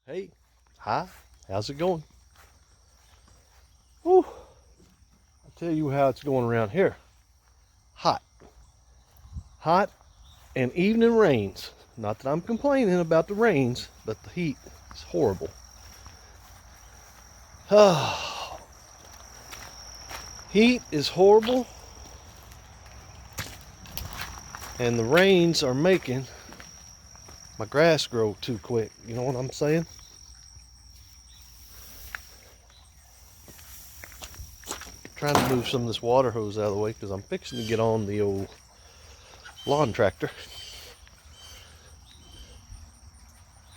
Hey, hi, how's it going? Whew, I'll tell you how it's going around here. Hot. Hot and evening rains. Not that I'm complaining about the rains, but the heat is horrible. Heat is horrible, and the rains are making my grass grow too quick. You know what I'm saying? Trying to move some of this water hose out of the way because I'm fixing to get on the old lawn tractor.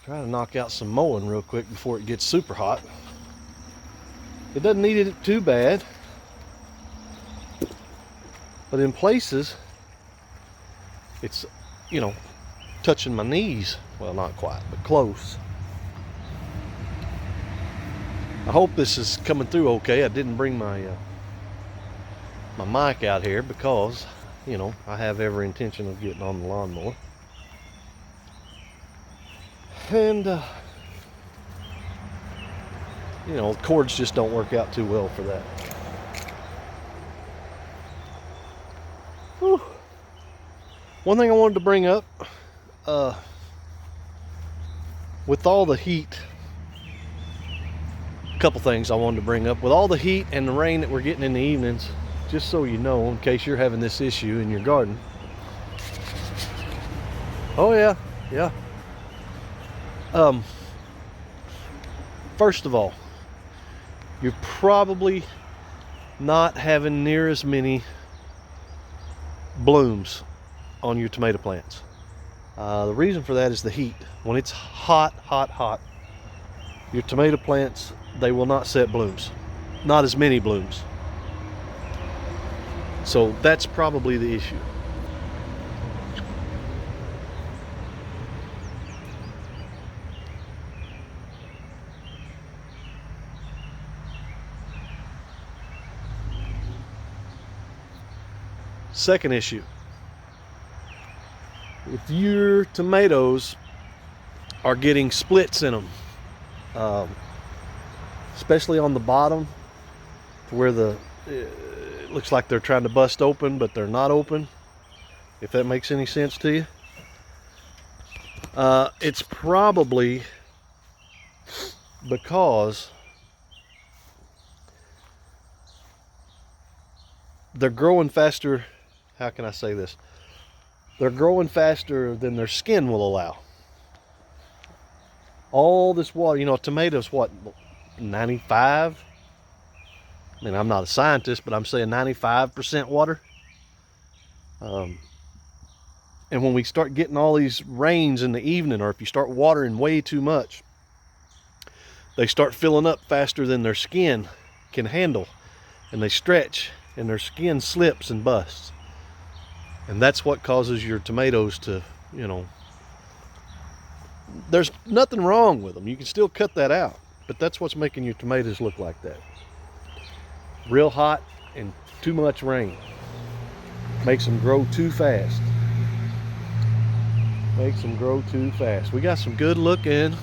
Try to knock out some mowing real quick before it gets super hot. It doesn't need it too bad, but in places it's, touching my knees. Well, not quite, but close. I hope this is coming through okay. I didn't bring my mic out here because, I have every intention of getting on the lawnmower. And, the cords just don't work out too well for that. Whew. One thing I wanted to bring up, with all the heat, a couple things I wanted to bring up. With all the heat and the rain that we're getting in the evenings, just so you know, in case you're having this issue in your garden. Oh yeah. First of all, you're probably not having near as many blooms on your tomato plants. The reason for that is the heat. When it's hot, your tomato plants, they will not set blooms. Not as many blooms. So that's probably the issue. Second issue, if your tomatoes are getting splits in them, especially on the bottom, to where it looks like they're trying to bust open, but they're not open, if that makes any sense to you, it's probably because they're growing faster. How can I say this? They're growing faster than their skin will allow. All this water, tomatoes, what, 95? I mean, I'm not a scientist, but I'm saying 95% water. And when we start getting all these rains in the evening, or if you start watering way too much, they start filling up faster than their skin can handle, and they stretch, and their skin slips and busts. And that's what causes your tomatoes to, there's nothing wrong with them. You can still cut that out, but that's what's making your tomatoes look like that. Real hot and too much rain makes them grow too fast. We got some good looking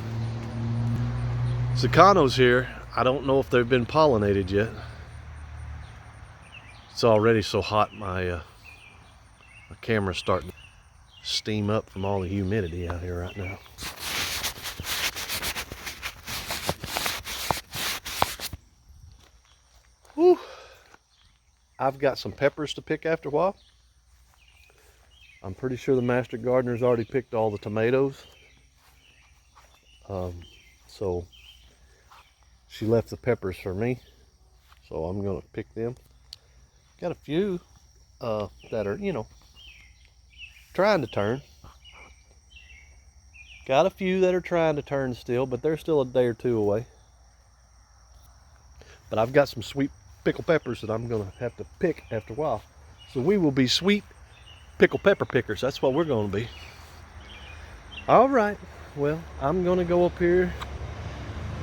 Zucanos here. I don't know if they've been pollinated yet. It's already so hot, my camera's starting to steam up from all the humidity out here right now. Whew. I've got some peppers to pick after a while. I'm pretty sure the master gardener's already picked all the tomatoes. So she left the peppers for me. So I'm gonna pick them. Got a few that are, trying to turn. Got a few that are trying to turn still, but they're still a day or two away. But I've got some sweet pickle peppers that I'm gonna have to pick after a while. So we will be sweet pickle pepper pickers. That's what we're gonna be. All right, well, I'm gonna go up here,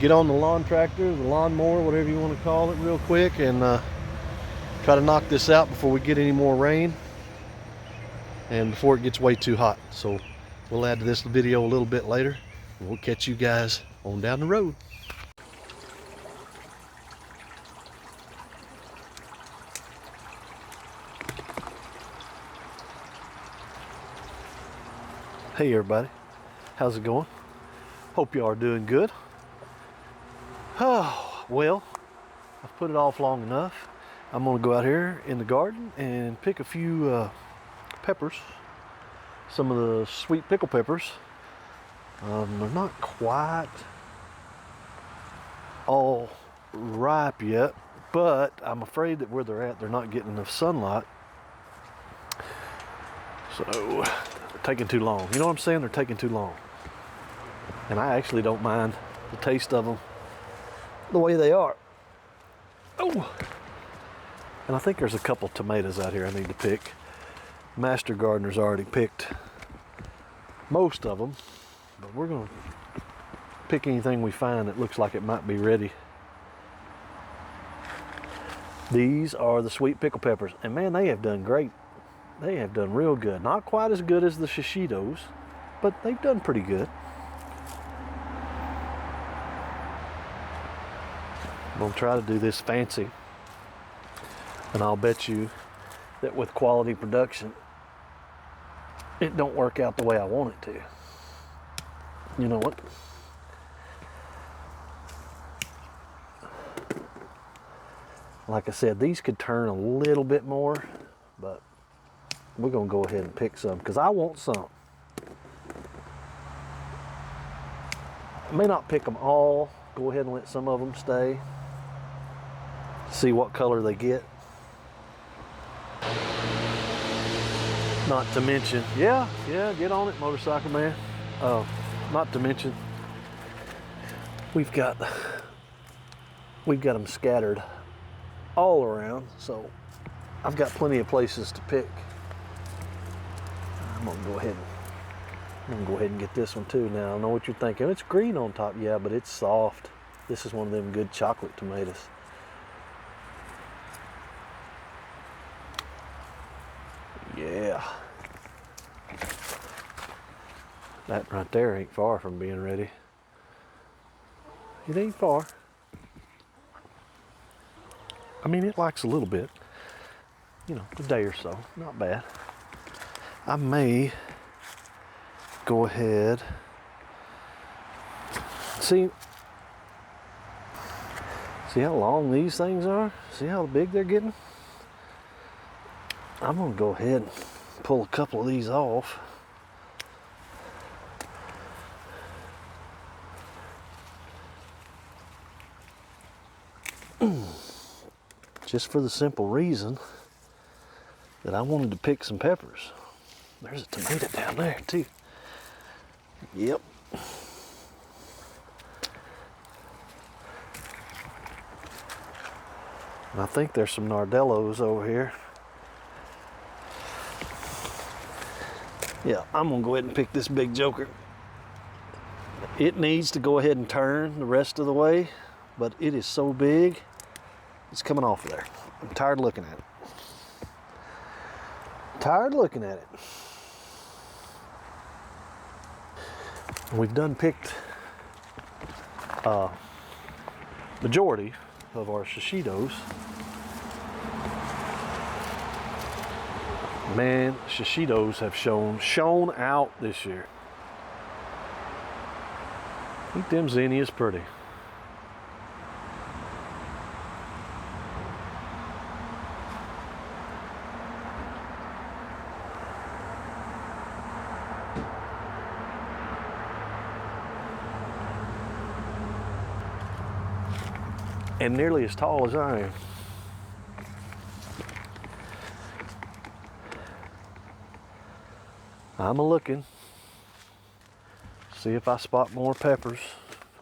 get on the lawn tractor, the lawnmower, whatever you want to call it, real quick, and try to knock this out before we get any more rain and before it gets way too hot. So we'll add to this video a little bit later. We'll catch you guys on down the road. Hey everybody, how's it going? Hope you are doing good. Oh, well, I've put it off long enough. I'm gonna go out here in the garden and pick a few peppers, some of the sweet pickle peppers. They're not quite all ripe yet, but I'm afraid that where they're at, they're not getting enough sunlight. So they're taking too long. You know what I'm saying? They're taking too long. And I actually don't mind the taste of them the way they are. Oh! And I think there's a couple tomatoes out here I need to pick. Master Gardener's already picked most of them, but we're going to pick anything we find that looks like it might be ready. These are the sweet pickle peppers, and man, they have done great. They have done real good. Not quite as good as the shishitos, but they've done pretty good. I'm going to try to do this fancy, and I'll bet you that with quality production, it don't work out the way I want it to. You know what? Like I said, these could turn a little bit more, but we're gonna go ahead and pick some because I want some. I may not pick them all. Go ahead and let some of them stay. See what color they get. Not to mention, yeah, get on it, motorcycle man. Not to mention, we've got them scattered all around, so I've got plenty of places to pick. I'm gonna go ahead and get this one too. Now I know what you're thinking. It's green on top, yeah, but it's soft. This is one of them good chocolate tomatoes. Yeah. That right there ain't far from being ready. It ain't far. I mean, it likes a little bit. You know, a day or so. Not bad. I may go ahead. See how long these things are? See how big they're getting? I'm gonna go ahead and pull a couple of these off. Just for the simple reason that I wanted to pick some peppers. There's a tomato down there too. Yep. And I think there's some nardellos over here. Yeah, I'm gonna go ahead and pick this big joker. It needs to go ahead and turn the rest of the way, but it is so big, it's coming off of there. I'm tired of looking at it. We've done picked majority of our shishitos. Man, shishitos have shown out this year. Ain't them zinnias pretty? And nearly as tall as I am. I'm a-looking. See if I spot more peppers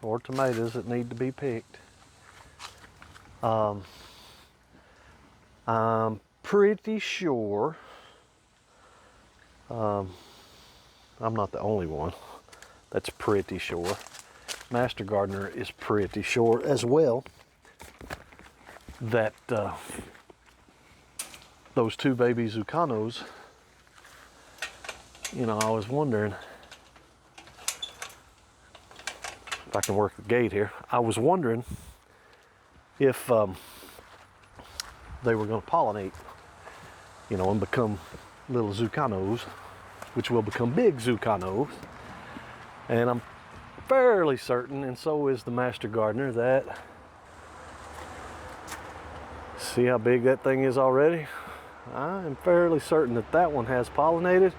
or tomatoes that need to be picked. I'm pretty sure I'm not the only one that's pretty sure. Master Gardener is pretty sure as well that those two baby zuccanos, you know, I was wondering if I can work the gate here. I was wondering if they were going to pollinate, you know, and become little zuccanos, which will become big zuccanos. And I'm fairly certain, and so is the master gardener, that, see how big that thing is already? I am fairly certain that that one has pollinated,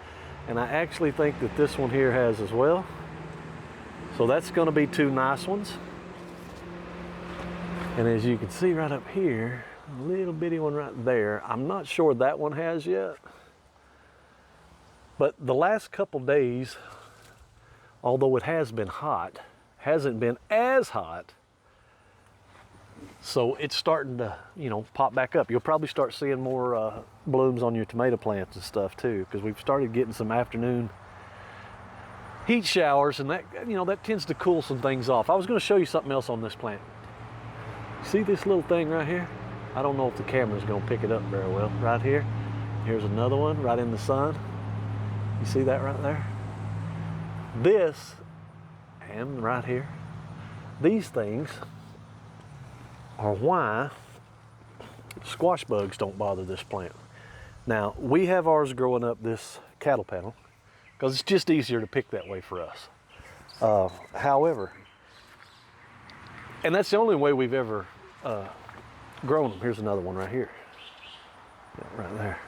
and I actually think that this one here has as well. So that's going to be two nice ones. And as you can see right up here, a little bitty one right there, I'm not sure that one has yet. But the last couple days, although it has been hot, hasn't been as hot. So it's starting to, you know, pop back up. You'll probably start seeing more blooms on your tomato plants and stuff too, because we've started getting some afternoon heat showers, and that, you know, that tends to cool some things off. I was going to show you something else on this plant. See this little thing right here? I don't know if the camera's going to pick it up very well. Right here. Here's another one right in the sun. You see that right there? This, and right here, these things are why squash bugs don't bother this plant. Now, we have ours growing up this cattle panel because it's just easier to pick that way for us. However, and that's the only way we've ever grown them. Here's another one right here. Yeah, right there.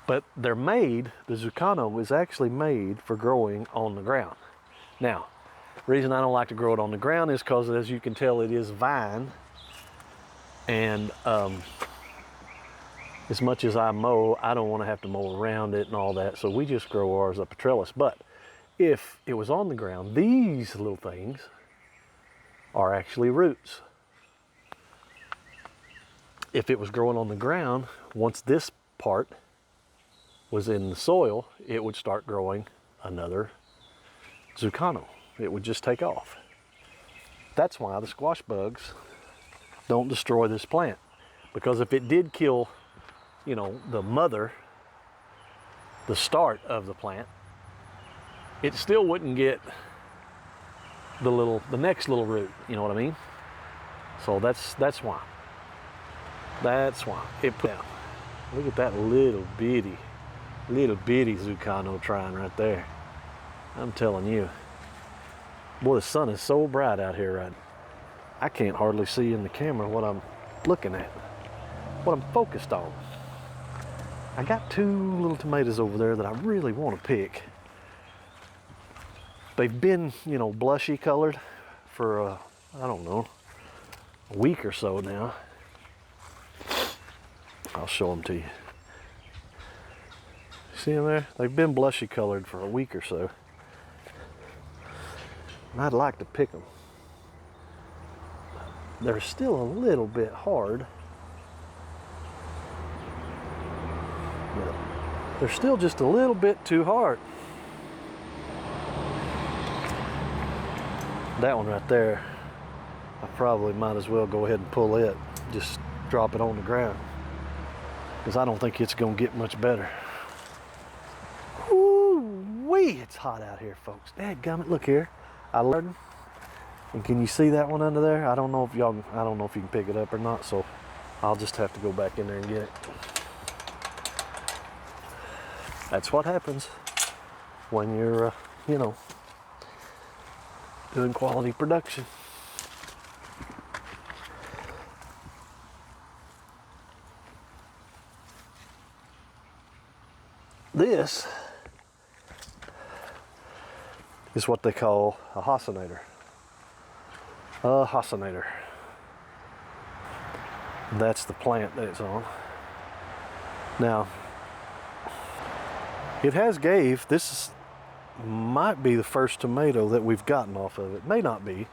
But they're made, the zucchano is actually made for growing on the ground. Now, the reason I don't like to grow it on the ground is because, as you can tell, it is vine. And as much as I mow, I don't want to have to mow around it and all that. So we just grow ours up a trellis. But if it was on the ground, these little things are actually roots. If it was growing on the ground, once this part was in the soil, it would start growing another zucchano. It would just take off. That's why the squash bugs don't destroy this plant. Because if it did kill, you know, the mother, the start of the plant, it still wouldn't get the next little root, you know what I mean? So that's why. That's why it put down. Look at that little bitty zucchano trying right there. I'm telling you. Boy, the sun is so bright out here right now. I can't hardly see in the camera what I'm looking at, what I'm focused on. I got two little tomatoes over there that I really want to pick. They've been, you know, blushy colored for, I don't know, a week or so now. I'll show them to you. See them there? They've been blushy colored for a week or so. And I'd like to pick them. They're still a little bit hard. But they're still just a little bit too hard. That one right there, I probably might as well go ahead and pull it. Just drop it on the ground. Because I don't think it's going to get much better. Ooh-wee, it's hot out here, folks. Dadgummit, look here. I learned. And can you see that one under there? I don't know if you can pick it up or not, so I'll just have to go back in there and get it. That's what happens when you're, you know, doing quality production. This is what they call a haussinator. A haussinator. That's the plant that it's on. Now, it has gave, might be the first tomato that we've gotten off of it. May not be.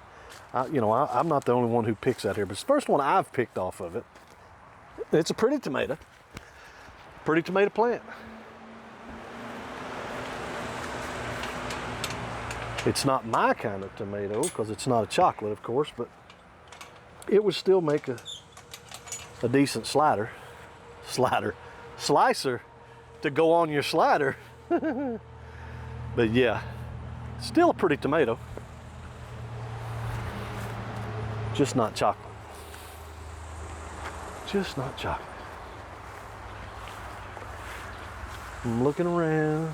I'm not the only one who picks out here, but it's the first one I've picked off of it. It's a pretty tomato. Pretty tomato plant. It's not my kind of tomato because it's not a chocolate, of course, but it would still make a decent slicer to go on your slider. But yeah, Still a pretty tomato. Just not chocolate. Just not chocolate. I'm looking around.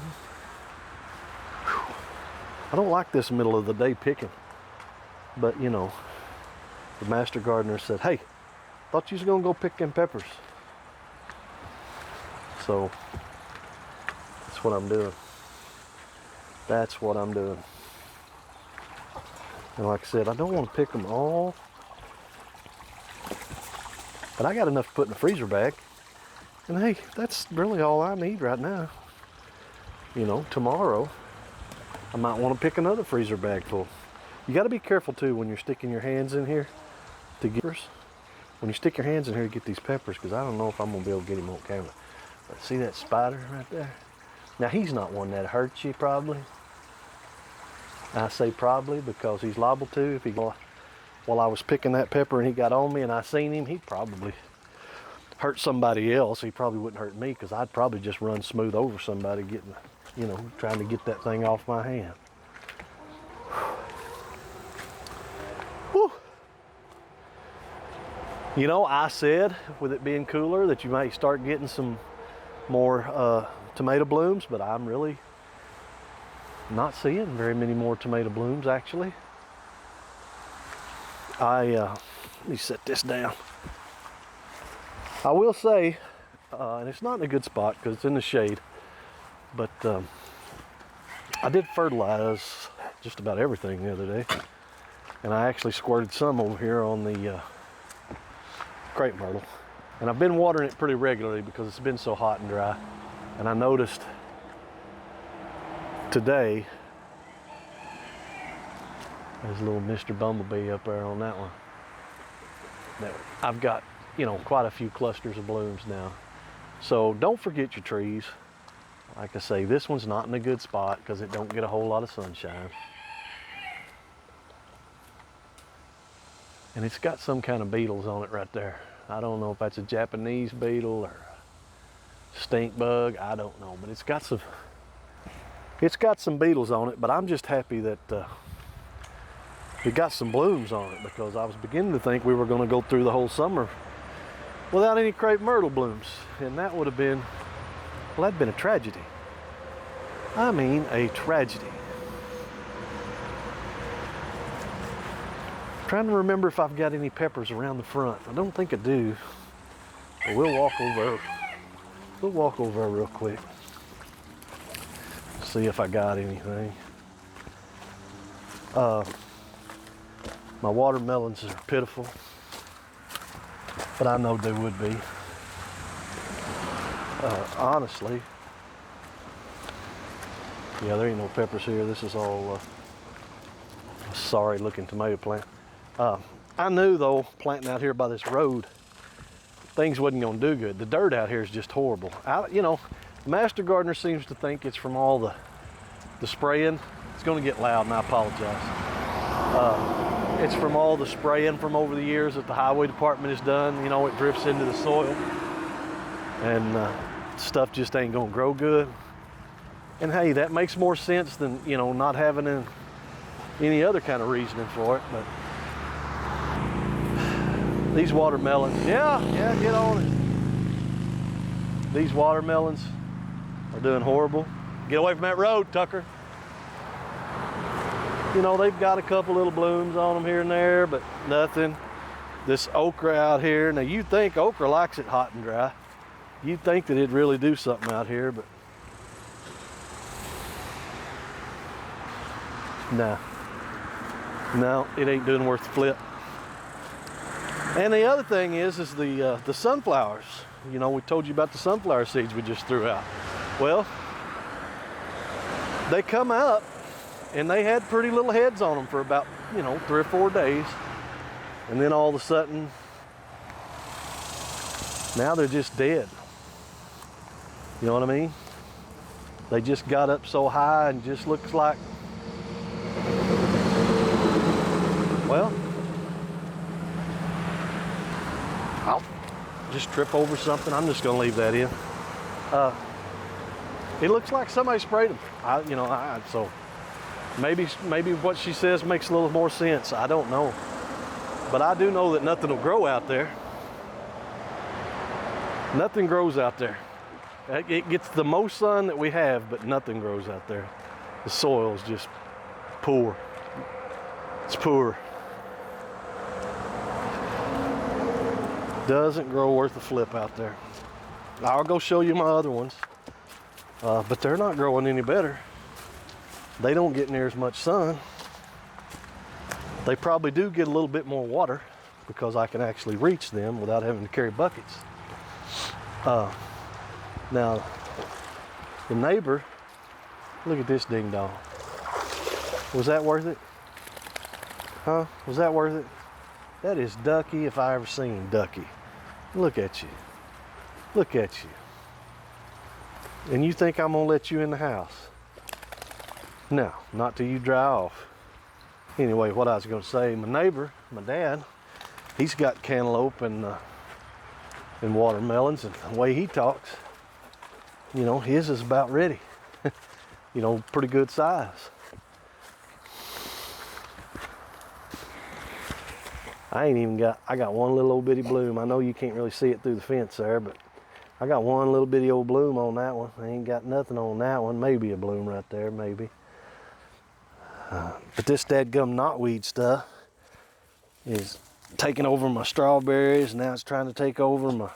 Whew. I don't like this middle of the day picking, but you know, the master gardener said, hey, thought you was gonna go picking peppers. So that's what I'm doing. That's what I'm doing. And like I said, I don't want to pick them all, but I got enough to put in the freezer bag. And hey, that's really all I need right now. You know, tomorrow I might want to pick another freezer bag full. You got to be careful too when you're sticking your hands in here to get peppers. When you stick your hands in here to get these peppers, because I don't know if I'm going to be able to get him on camera. But see that spider right there? Now he's not one that hurts you probably. I say probably because he's liable to. If he, while I was picking that pepper and he got on me and I seen him, he'd probably hurt somebody else. He probably wouldn't hurt me because I'd probably just run smooth over somebody getting, you know, trying to get that thing off my hand. Whew. You know, I said with it being cooler that you might start getting some more tomato blooms, but I'm really not seeing very many more tomato blooms actually. Let me set this down. I will say, and it's not in a good spot because it's in the shade, but I did fertilize just about everything the other day, and I actually squirted some over here on the crepe myrtle, and I've been watering it pretty regularly because it's been so hot and dry. And I noticed today there's a little Mr. Bumblebee up there on that one. I've got, you know, quite a few clusters of blooms now. So don't forget your trees. Like I say, this one's not in a good spot because it don't get a whole lot of sunshine. And it's got some kind of beetles on it right there. I don't know if that's a Japanese beetle or stink bug, I don't know, but it's got some beetles on it. But I'm just happy that it got some blooms on it, because I was beginning to think we were going to go through the whole summer without any crepe myrtle blooms, and that would have been, well, that'd been a tragedy. I mean, a tragedy. I'm trying to remember if I've got any peppers around the front. I don't think I do, but we'll walk over. We'll walk over real quick. See if I got anything. My watermelons are pitiful, but I know they would be. Honestly, yeah, there ain't no peppers here. This is all a sorry looking tomato plant. I knew though, planting out here by this road, things wasn't going to do good. The dirt out here is just horrible. You know, the master gardener seems to think it's from all the spraying. It's going to get loud, and I apologize. It's from all the spraying from over the years that the highway department has done. You know, it drifts into the soil, and stuff just ain't going to grow good. And hey, that makes more sense than, you know, not having any other kind of reasoning for it. But these watermelons, yeah, get on it. These watermelons are doing horrible. Get away from that road, Tucker. You know, they've got a couple little blooms on them here and there, but nothing. This okra out here, now you'd think okra likes it hot and dry. You'd think that it'd really do something out here, but no, it ain't doing worth the flip. And the other thing is the sunflowers. You know, we told you about the sunflower seeds we just threw out. Well, they come up and they had pretty little heads on them for about, you know, 3 or 4 days. And then all of a sudden, now they're just dead. You know what I mean? They just got up so high and just looks like, well, I'll just trip over something. I'm just gonna leave that in. It looks like somebody sprayed them. So Maybe what she says makes a little more sense. I don't know. But I do know that nothing will grow out there. Nothing grows out there. It gets the most sun that we have, but nothing grows out there. The soil is just poor. It's poor. Doesn't grow worth a flip out there. I'll go show you my other ones. But they're not growing any better. They don't get near as much sun. They probably do get a little bit more water because I can actually reach them without having to carry buckets. Now, the neighbor, look at this ding dong. Was that worth it? Huh? Was that worth it? That is Ducky if I ever seen Ducky. Look at you. Look at you. And you think I'm gonna let you in the house? No, not till you dry off. Anyway, what I was gonna say, my neighbor, my dad, he's got cantaloupe and watermelons, and the way he talks, you know, his is about ready. You know, pretty good size. I got one little old bitty bloom. I know you can't really see it through the fence there, but I got one little bitty old bloom on that one. I ain't got nothing on that one. Maybe a bloom right there, maybe. But this dadgum knotweed stuff is taking over my strawberries. Now it's trying to take over my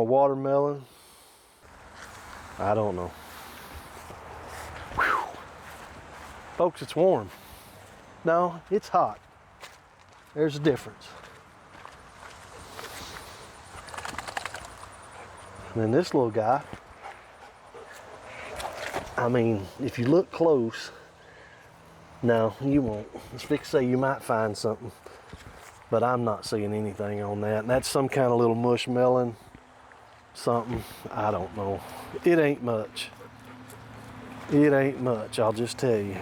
watermelon. I don't know. Whew. Folks, it's warm. No, it's hot. There's a difference. And then this little guy, I mean, if you look close, no, you won't. Let's fix say you might find something, but I'm not seeing anything on that. And that's some kind of little mushmelon, something. I don't know. It ain't much. It ain't much, I'll just tell you.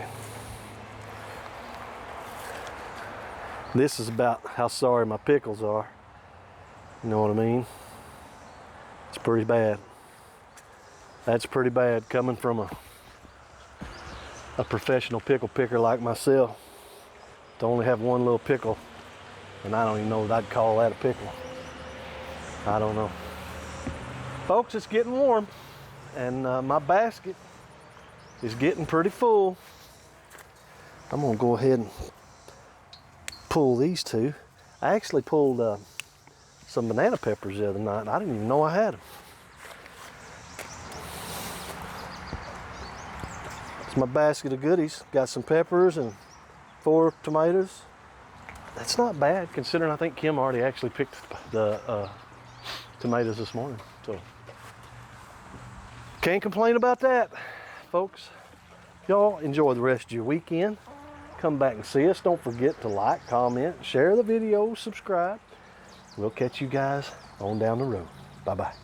This is about how sorry my pickles are. You know what I mean? It's pretty bad. That's pretty bad coming from a professional pickle picker like myself to only have one little pickle, and I don't even know that I'd call that a pickle. I don't know. Folks, it's getting warm, and my basket is getting pretty full. I'm gonna go ahead and pull these two. I actually pulled some banana peppers the other night. I didn't even know I had them. It's my basket of goodies. Got some peppers and 4 tomatoes. That's not bad considering I think Kim already actually picked the tomatoes this morning. So can't complain about that, folks. Y'all enjoy the rest of your weekend. Come back and see us. Don't forget to like, comment, share the video, subscribe. We'll catch you guys on down the road. Bye-bye.